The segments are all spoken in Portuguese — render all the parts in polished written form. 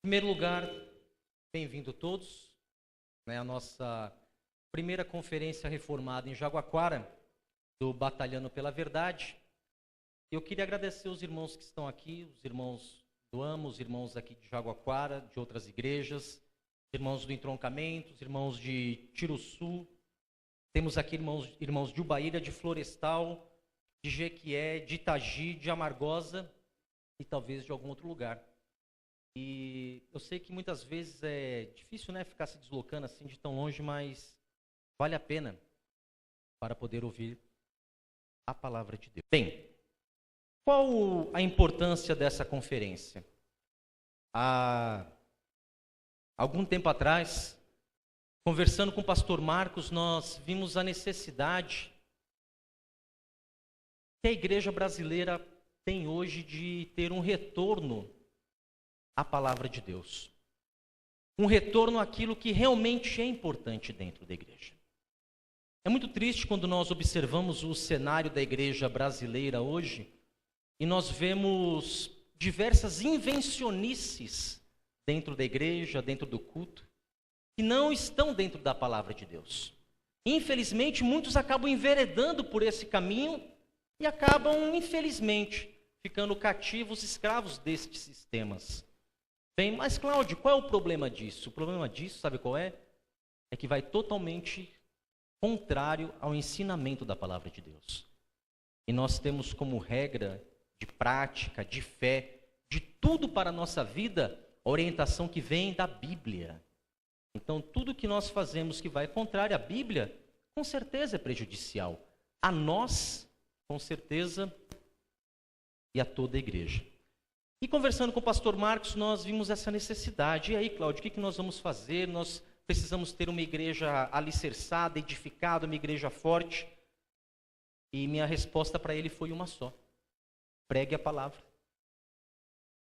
Em primeiro lugar, bem-vindo todos, a nossa primeira conferência reformada em Jaguaquara, do Batalhando pela Verdade. Eu queria agradecer os irmãos que estão aqui, os irmãos do AMA, os irmãos aqui de Jaguaquara, de outras igrejas, os irmãos do Entroncamento, os irmãos de Tiruçu, temos aqui irmãos de Ubaíra, de Florestal, de Jequié, de Itagi, de Amargosa e talvez de algum outro lugar. E eu sei que muitas vezes é difícil, ficar se deslocando assim de tão longe, mas vale a pena para poder ouvir a palavra de Deus. Bem, qual a importância dessa conferência? Há algum tempo atrás, conversando com o pastor Marcos, nós vimos a necessidade que a igreja brasileira tem hoje de ter um retorno à palavra de Deus. Um retorno àquilo que realmente é importante dentro da igreja. É muito triste quando nós observamos o cenário da igreja brasileira hoje e nós vemos diversas invencionices dentro da igreja, dentro do culto, que não estão dentro da palavra de Deus. Infelizmente, muitos acabam enveredando por esse caminho e acabam, infelizmente, ficando cativos, escravos destes sistemas. Bem, mas Cláudio, qual é o problema disso? O problema disso, sabe qual é? É que vai totalmente contrário ao ensinamento da palavra de Deus. E nós temos como regra de prática, de fé, de tudo para a nossa vida, a orientação que vem da Bíblia. Então, tudo que nós fazemos que vai contrário à Bíblia, com certeza é prejudicial. A nós, com certeza, e a toda a igreja. E conversando com o pastor Marcos, nós vimos essa necessidade. E aí, Cláudio, o que nós vamos fazer? Nós precisamos ter uma igreja alicerçada, edificada, uma igreja forte. E minha resposta para ele foi uma só. Pregue a palavra.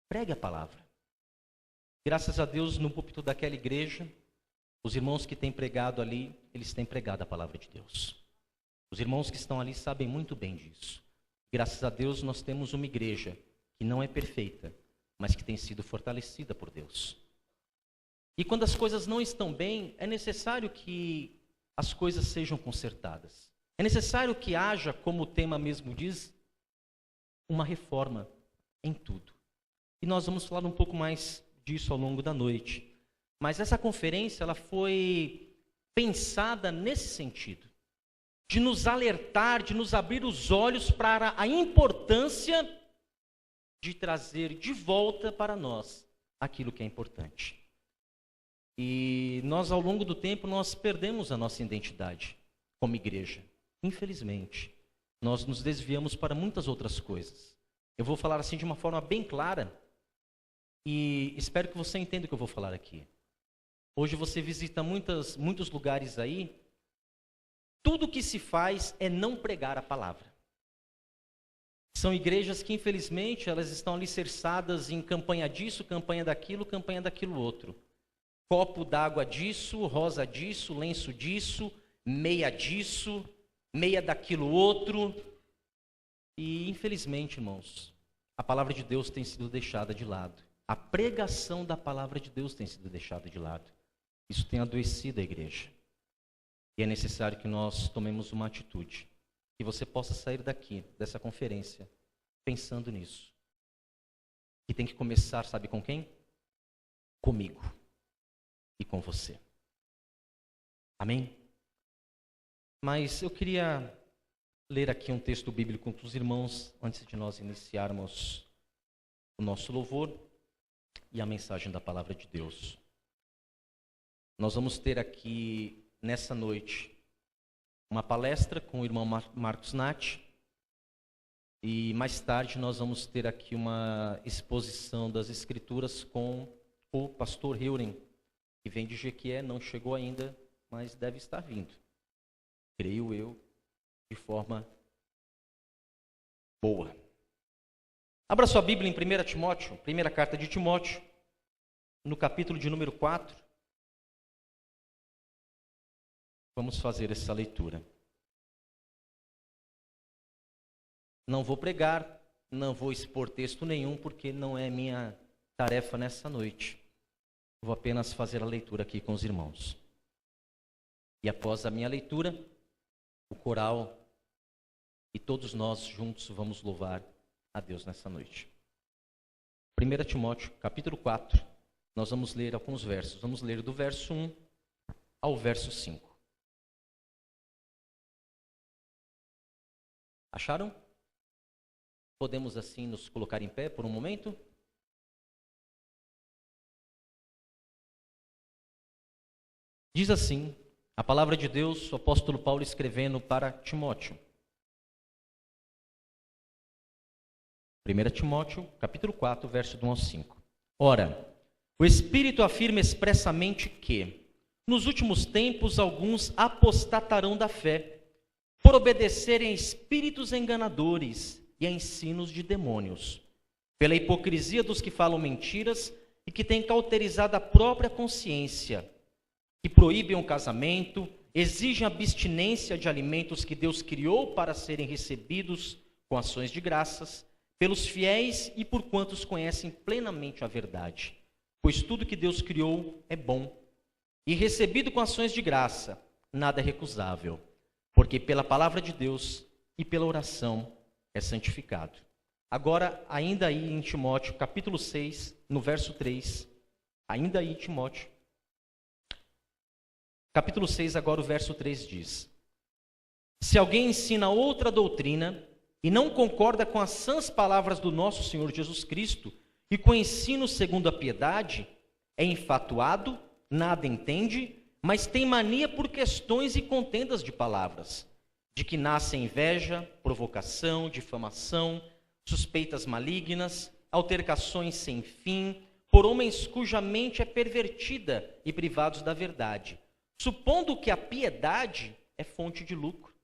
Pregue a palavra. Graças a Deus, no púlpito daquela igreja, os irmãos que têm pregado ali, eles têm pregado a palavra de Deus. Os irmãos que estão ali sabem muito bem disso. Graças a Deus, nós temos uma igreja que não é perfeita, mas que tem sido fortalecida por Deus. E quando as coisas não estão bem, é necessário que as coisas sejam consertadas. É necessário que haja, como o tema mesmo diz, uma reforma em tudo. E nós vamos falar um pouco mais disso ao longo da noite. Mas essa conferência, ela foi pensada nesse sentido, de nos alertar, de nos abrir os olhos para a importância de trazer de volta para nós aquilo que é importante. E nós, ao longo do tempo, nós perdemos a nossa identidade como igreja. Infelizmente, nós nos desviamos para muitas outras coisas. Eu vou falar assim de uma forma bem clara e espero que você entenda o que eu vou falar aqui. Hoje você visita muitos lugares aí, tudo que se faz é não pregar a palavra. São igrejas que, infelizmente, elas estão alicerçadas em campanha disso, campanha daquilo outro. Copo d'água disso, rosa disso, lenço disso, meia disso, meia daquilo outro. E, infelizmente, irmãos, a palavra de Deus tem sido deixada de lado. A pregação da palavra de Deus tem sido deixada de lado. Isso tem adoecido a igreja. E é necessário que nós tomemos uma atitude. Que você possa sair daqui, dessa conferência, pensando nisso. E tem que começar, sabe com quem? Comigo. E com você. Amém? Mas eu queria ler aqui um texto bíblico com os irmãos, antes de nós iniciarmos o nosso louvor e a mensagem da palavra de Deus. Nós vamos ter aqui, nessa noite, uma palestra com o irmão Marcos Nati. E mais tarde nós vamos ter aqui uma exposição das Escrituras com o pastor Heuren, que vem de Jequié, não chegou ainda, mas deve estar vindo. Creio eu, de forma boa. Abra sua Bíblia em 1 Timóteo, primeira carta de Timóteo, no capítulo de número 4. Vamos fazer essa leitura. Não vou pregar, não vou expor texto nenhum, porque não é minha tarefa nessa noite. Vou apenas fazer a leitura aqui com os irmãos. E após a minha leitura, o coral e todos nós juntos vamos louvar a Deus nessa noite. 1 Timóteo, capítulo 4, nós vamos ler alguns versos. Vamos ler do verso 1 ao verso 5. Acharam? Podemos assim nos colocar em pé por um momento? Diz assim a palavra de Deus, o apóstolo Paulo escrevendo para Timóteo. 1 Timóteo, capítulo 4, verso do 1 ao 5. Ora, o Espírito afirma expressamente que, nos últimos tempos, alguns apostatarão da fé, por obedecerem a espíritos enganadores e a ensinos de demônios, pela hipocrisia dos que falam mentiras e que têm cauterizado a própria consciência, que proíbem o casamento, exigem abstinência de alimentos que Deus criou para serem recebidos com ações de graças, pelos fiéis e por quantos conhecem plenamente a verdade. Pois tudo que Deus criou é bom, e recebido com ações de graça, nada é recusável, porque pela palavra de Deus e pela oração é santificado. Agora, ainda aí em Timóteo, capítulo 6, no verso 3, ainda aí Timóteo, capítulo 6, agora o verso 3 diz: se alguém ensina outra doutrina e não concorda com as sãs palavras do nosso Senhor Jesus Cristo e com o ensino segundo a piedade, é infatuado, nada entende, mas tem mania por questões e contendas de palavras, de que nascem inveja, provocação, difamação, suspeitas malignas, altercações sem fim, por homens cuja mente é pervertida e privados da verdade, supondo que a piedade é fonte de lucro.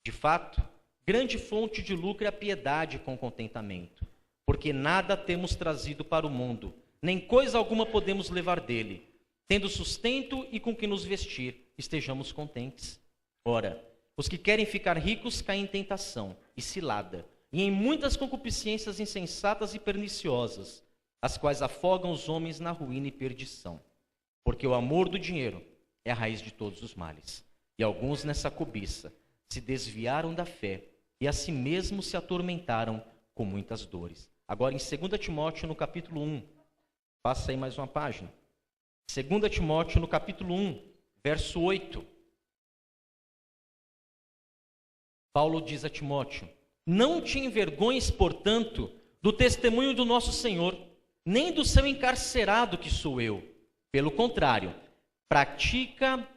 De fato, grande fonte de lucro é a piedade com contentamento, porque nada temos trazido para o mundo, nem coisa alguma podemos levar dele. Tendo sustento e com que nos vestir, estejamos contentes. Ora, os que querem ficar ricos caem em tentação e cilada, e em muitas concupiscências insensatas e perniciosas, as quais afogam os homens na ruína e perdição. Porque o amor do dinheiro é a raiz de todos os males. E alguns nessa cobiça se desviaram da fé e a si mesmos se atormentaram com muitas dores. Agora em 2 Timóteo, no capítulo 1, passa aí mais uma página. 2 Timóteo, no capítulo 1, verso 8. Paulo diz a Timóteo: não te envergonhes, portanto, do testemunho do nosso Senhor, nem do seu encarcerado que sou eu. Pelo contrário, participa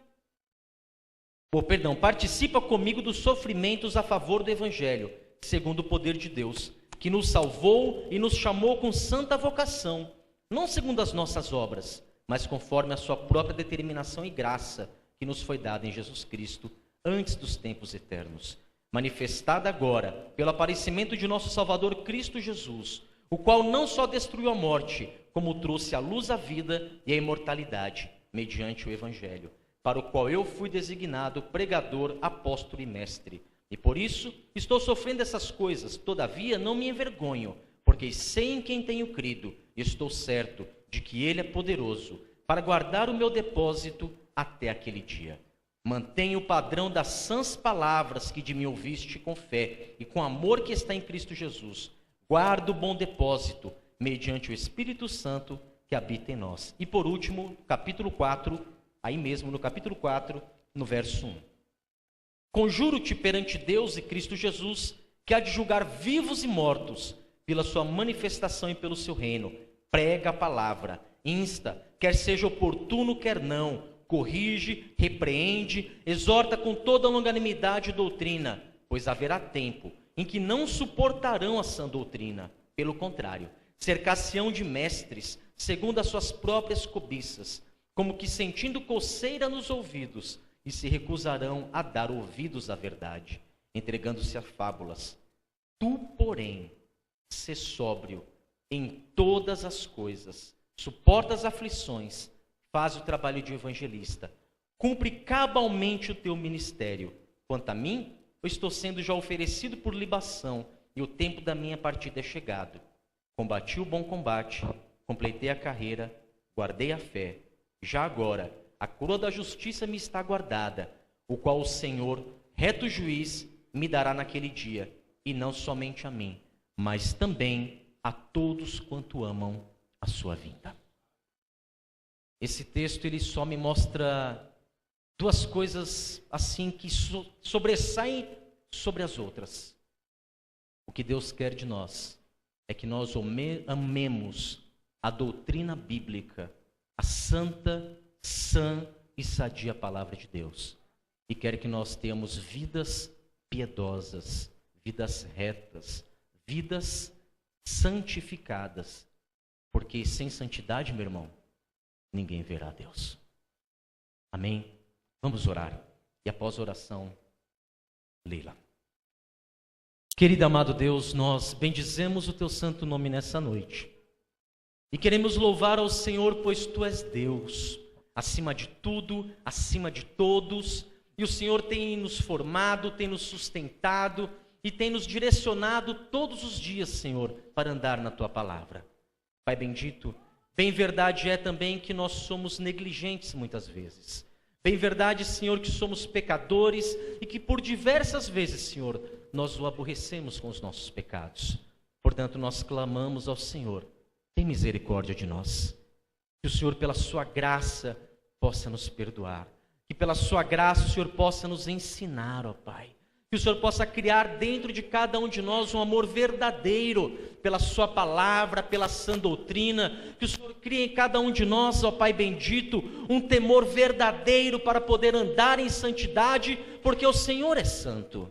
comigo dos sofrimentos a favor do Evangelho, segundo o poder de Deus, que nos salvou e nos chamou com santa vocação, não segundo as nossas obras, mas conforme a sua própria determinação e graça, que nos foi dada em Jesus Cristo, antes dos tempos eternos, manifestada agora pelo aparecimento de nosso Salvador Cristo Jesus, o qual não só destruiu a morte, como trouxe à luz a vida e a imortalidade, mediante o Evangelho, para o qual eu fui designado pregador, apóstolo e mestre. E por isso estou sofrendo essas coisas, todavia não me envergonho, porque sei em quem tenho crido, e estou certo de que Ele é poderoso para guardar o meu depósito até aquele dia. Mantenha o padrão das sãs palavras que de mim ouviste com fé e com amor que está em Cristo Jesus. Guarda o bom depósito, mediante o Espírito Santo que habita em nós. E por último, capítulo 4, aí mesmo no capítulo 4, no verso 1. Conjuro-te perante Deus e Cristo Jesus, que há de julgar vivos e mortos, pela sua manifestação e pelo seu reino. Prega a palavra, insta, quer seja oportuno, quer não, corrige, repreende, exorta com toda longanimidade e doutrina, pois haverá tempo em que não suportarão a sã doutrina. Pelo contrário, cercar-se-ão de mestres, segundo as suas próprias cobiças, como que sentindo coceira nos ouvidos, e se recusarão a dar ouvidos à verdade, entregando-se a fábulas. Tu, porém, sê sóbrio em todas as coisas, suporta as aflições, faz o trabalho de evangelista, cumpre cabalmente o teu ministério. Quanto a mim, eu estou sendo já oferecido por libação, e o tempo da minha partida é chegado. Combati o bom combate, completei a carreira, guardei a fé, Já agora, a coroa da justiça me está guardada, o qual o Senhor, reto juiz, me dará naquele dia, e não somente a mim, mas também a todos quanto amam a sua vinda. Esse texto ele só me mostra duas coisas assim que sobressaem sobre as outras. O que Deus quer de nós é que nós amemos a doutrina bíblica, a santa, sã e sadia palavra de Deus. E quer que nós tenhamos vidas piedosas, vidas retas, vidas santificadas. Porque sem santidade, meu irmão, ninguém verá Deus. Amém? Vamos orar. E após a oração, Leila. Querido amado Deus, nós bendizemos o teu santo nome nessa noite. E queremos louvar ao Senhor, pois tu és Deus, acima de tudo, acima de todos. E o Senhor tem nos formado, tem nos sustentado e tem nos direcionado todos os dias, Senhor, para andar na tua palavra. Pai bendito, bem verdade é também que nós somos negligentes muitas vezes. Bem verdade, Senhor, que somos pecadores e que por diversas vezes, Senhor, nós o aborrecemos com os nossos pecados. Portanto, nós clamamos ao Senhor, tem misericórdia de nós. Que o Senhor, pela sua graça, possa nos perdoar. Que pela sua graça o Senhor possa nos ensinar, ó Pai. Que o Senhor possa criar dentro de cada um de nós um amor verdadeiro pela sua palavra, pela sã doutrina. Que o Senhor crie em cada um de nós, ó Pai bendito, um temor verdadeiro para poder andar em santidade, porque o Senhor é santo.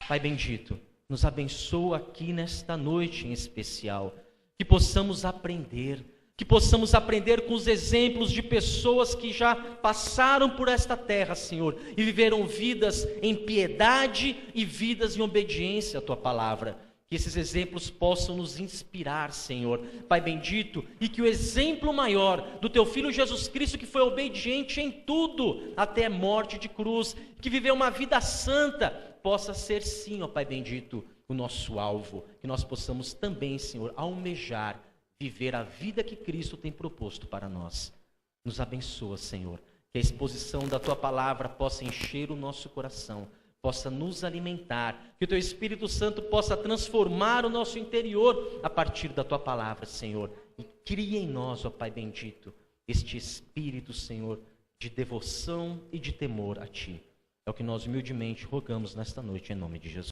Pai bendito, nos abençoa aqui nesta noite em especial. Que possamos aprender com os exemplos de pessoas que já passaram por esta terra, Senhor, e viveram vidas em piedade e vidas em obediência à Tua palavra. Que esses exemplos possam nos inspirar, Senhor, Pai bendito, e que o exemplo maior do Teu Filho Jesus Cristo, que foi obediente em tudo, até a morte de cruz, que viveu uma vida santa, possa ser sim, ó Pai bendito, o nosso alvo, que nós possamos também, Senhor, almejar, viver a vida que Cristo tem proposto para nós. Nos abençoa, Senhor, que a exposição da Tua palavra possa encher o nosso coração, possa nos alimentar, que o Teu Espírito Santo possa transformar o nosso interior a partir da Tua palavra, Senhor, e crie em nós, ó Pai bendito, este Espírito, Senhor, de devoção e de temor a Ti. É o que nós humildemente rogamos nesta noite, em nome de Jesus.